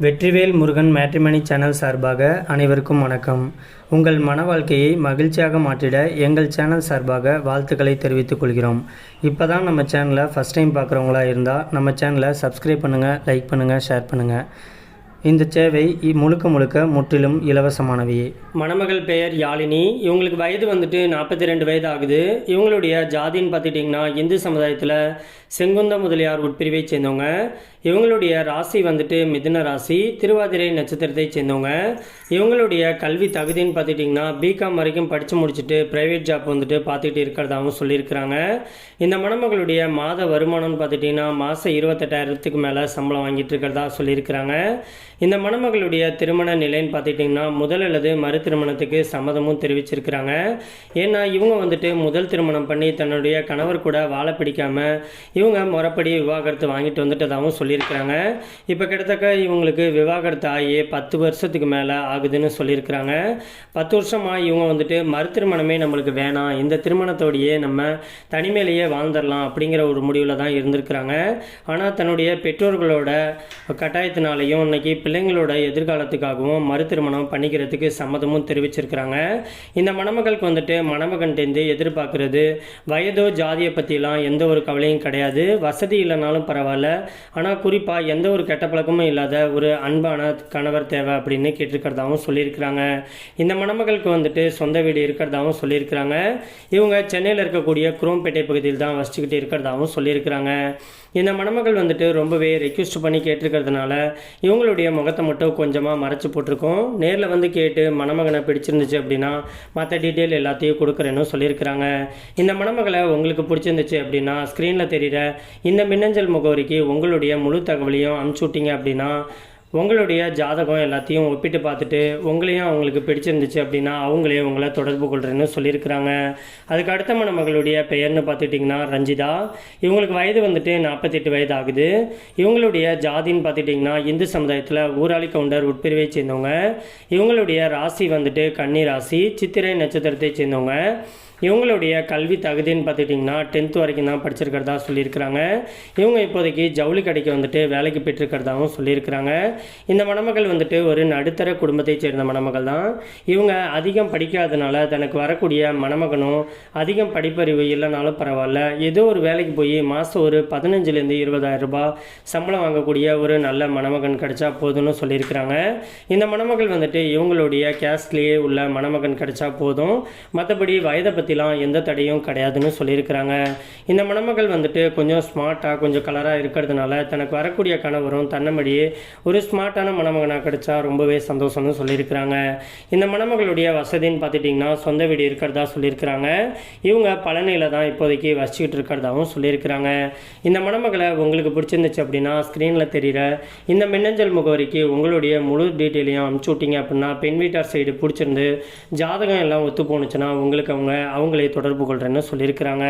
Vetrivel Murugan matrimony channel சார்பாக அனைவருக்கும் வணக்கம். உங்கள் மன வாழ்க்கையை மகிழ்ச்சியாக மாற்றிட எங்கள் சேனல் சார்பாக வாழ்த்துக்களை தெரிவித்துக் கொள்கிறோம். இப்போ தான் நம்ம சேனலை ஃபஸ்ட் டைம் பார்க்குறவங்களா இருந்தால் நம்ம சேனலை சப்ஸ்கிரைப் பண்ணுங்கள், லைக் பண்ணுங்கள், ஷேர் பண்ணுங்கள். இந்த சேவை முழுக்க முற்றிலும் இலவசமானவையே. மணமகள் பெயர் யாழினி. இவங்களுக்கு வயது 42 வயது ஆகுது. இவங்களுடைய ஜாதின்னு பார்த்துட்டிங்கன்னா இந்து சமுதாயத்தில் செங்குந்த முதலியார் உட்பிரிவை சேர்ந்தவங்க. இவங்களுடைய ராசி மிதுன ராசி, திருவாதிரை நட்சத்திரத்தை சேர்ந்தவங்க. இவங்களுடைய கல்வி தகுதின்னு பார்த்துட்டிங்கன்னா பிகாம் வரைக்கும் படித்து முடிச்சுட்டு ப்ரைவேட் ஜாப் பார்த்துக்கிட்டு இருக்கிறதாகவும் சொல்லியிருக்கிறாங்க. இந்த மணமகளுடைய மாத வருமானம்னு பார்த்துட்டிங்கன்னா மாதம் 28,000க்கு மேலே சம்பளம் வாங்கிட்டு இருக்கிறதா சொல்லியிருக்கிறாங்க. இந்த மணமகளுடைய திருமண நிலைன்னு பார்த்துட்டிங்கன்னா முதல் அல்லது மறு திருமணத்துக்கு சம்மதமும் தெரிவிச்சிருக்கிறாங்க. ஏன்னா இவங்க முதல் திருமணம் பண்ணி தன்னுடைய கணவர் கூட வாழ பிடிக்காமல் இவங்க முறைப்படி விவாகரத்து வாங்கிட்டு வந்துட்டதாகவும் சொல்லியிருக்கிறாங்க. இப்போ கிட்டத்தட்ட இவங்களுக்கு விவாகரத்து ஆகி 10 வருஷத்துக்கு மேலே ஆகுதுன்னு சொல்லியிருக்கிறாங்க. 10 வருஷமாக இவங்க மறு திருமணமே நம்மளுக்கு வேணாம், இந்த திருமணத்தோடையே நம்ம தனிமையிலேயே வாழ்ந்துடலாம் அப்படிங்கிற ஒரு முடிவில் தான் இருந்திருக்கிறாங்க. ஆனால் தன்னுடைய பெற்றோர்களோட கட்டாயத்தினாலையும் இன்னைக்கு பிள்ளைங்களோட எதிர்காலத்துக்காகவும் மறு திருமணம் பண்ணிக்கிறதுக்கு சம்மதமும் தெரிவிச்சிருக்கிறாங்க. இந்த மணமகளுக்கு மணமகன்டேந்து எதிர்பார்க்கறது வயதோ ஜாதியை பற்றிலாம் எந்த ஒரு கவலையும் கிடையாது. வசதி இல்லைனாலும் பரவாயில்ல, ஆனால் குறிப்பாக எந்த ஒரு கெட்ட பழக்கமும் இல்லாத ஒரு அன்பான கணவர் தேவை அப்படின்னு கேட்டிருக்கிறதாகவும் சொல்லியிருக்கிறாங்க. இந்த மணமகளுக்கு சொந்த வீடு இருக்கிறதாகவும் சொல்லியிருக்கிறாங்க. இவங்க சென்னையில் இருக்கக்கூடிய குரோம்பேட்டை பகுதியில் தான் வசிச்சுக்கிட்டு இருக்கிறதாகவும் சொல்லியிருக்கிறாங்க. இந்த மணமகள் ரொம்பவே ரெக்வெஸ்ட் பண்ணி கேட்டிருக்கிறதுனால இவங்களுடைய முகத்தை மட்டும் கொஞ்சமாக மறைச்சி போட்டிருக்கோம். நேரில் கேட்டு மணமகனை பிடிச்சிருந்துச்சு அப்படின்னா மற்ற டீட்டெயில் எல்லாத்தையும் கொடுக்குறேன்னு சொல்லியிருக்கிறாங்க. இந்த மணமகளை உங்களுக்கு பிடிச்சிருந்துச்சு அப்படின்னா ஸ்க்ரீனில் தெரிகிற இந்த மின்னஞ்சல் முகவரிக்கு உங்களுடைய முழு தகவலையும் அனுப்பிச்சு விட்டீங்க அப்படின்னா உங்களுடைய ஜாதகம் எல்லாத்தையும் ஒப்பிட்டு பார்த்துட்டு உங்களையும் அவங்களுக்கு பிடிச்சிருந்துச்சு அப்படின்னா அவங்களே உங்களை தொடர்பு கொள்கிறேன்னு சொல்லியிருக்கிறாங்க. அதுக்கு அடுத்த மணமகளுடைய பெயர்னு பார்த்துட்டிங்கன்னா ரஞ்சிதா. இவங்களுக்கு வயது 48 வயது ஆகுது. இவங்களுடைய ஜாதின்னு பார்த்துட்டிங்கன்னா இந்து சமுதாயத்தில் ஊராளி கவுண்டர் உட்பிரிவை சேர்ந்தவங்க. இவங்களுடைய ராசி கன்னி ராசி, சித்திரை நட்சத்திரத்தை சேர்ந்தவங்க. இவங்களுடைய கல்வி தகுதின்னு பார்த்துட்டிங்கன்னா 10th வரைக்கும் தான் படிச்சிருக்கிறதா சொல்லியிருக்கிறாங்க. இவங்க இப்போதைக்கு ஜவுளி கடைக்கு வேலைக்கு பெற்றிருக்கிறதாகவும் சொல்லியிருக்கிறாங்க. இந்த மணமகள் ஒரு நடுத்தர குடும்பத்தை சேர்ந்த மணமகள் தான். இவங்க அதிகம் படிக்காதனால தனக்கு வரக்கூடிய மணமகனும் அதிகம் படிப்பறிவு இல்லைனாலும் பரவாயில்ல, ஏதோ ஒரு வேலைக்கு போய் மாதம் ஒரு 15,000 20,000 ரூபாய் சம்பளம் வாங்கக்கூடிய ஒரு நல்ல மணமகன் கிடைச்சா போதும்னு சொல்லியிருக்கிறாங்க. இந்த மணமகள் இவங்களுடைய கேஸ்ட்லேயே உள்ள மணமகன் கிடைச்சா போதும், மற்றபடி வயதை பற்றிலாம் எந்த தடையும் கிடையாதுன்னு சொல்லியிருக்கிறாங்க. இந்த மணமகள் கொஞ்சம் ஸ்மார்ட்டாக கொஞ்சம் கலராக இருக்கிறதுனால தனக்கு வரக்கூடிய கணவரும் தன்னபடியே ஒரு ஸ்மார்ட்டான மணமகனாக கிடைச்சா ரொம்பவே சந்தோஷம்னு சொல்லியிருக்கிறாங்க. இந்த மணமகளுடைய வசதின்னு பார்த்துட்டிங்கன்னா சொந்த வீடு இருக்கிறதா சொல்லியிருக்கிறாங்க. இவங்க பழனியில் தான் இப்போதைக்கு வசிச்சுக்கிட்டு இருக்கிறதாகவும் சொல்லியிருக்கிறாங்க. இந்த மணமகளை உங்களுக்கு பிடிச்சிருந்துச்சு அப்படின்னா ஸ்க்ரீனில் தெரிகிற இந்த மின்னஞ்சல் முகவரிக்கு உங்களுடைய முழு டீட்டெயிலையும் அனுப்பிச்சு விட்டீங்க அப்படின்னா பெண் வீட்டார் சைடு பிடிச்சிருந்து ஜாதகம் எல்லாம் ஒத்து போணுச்சுன்னா உங்களுக்கு அவங்களே தொடர்பு கொள்கிறேன்னு சொல்லியிருக்கிறாங்க.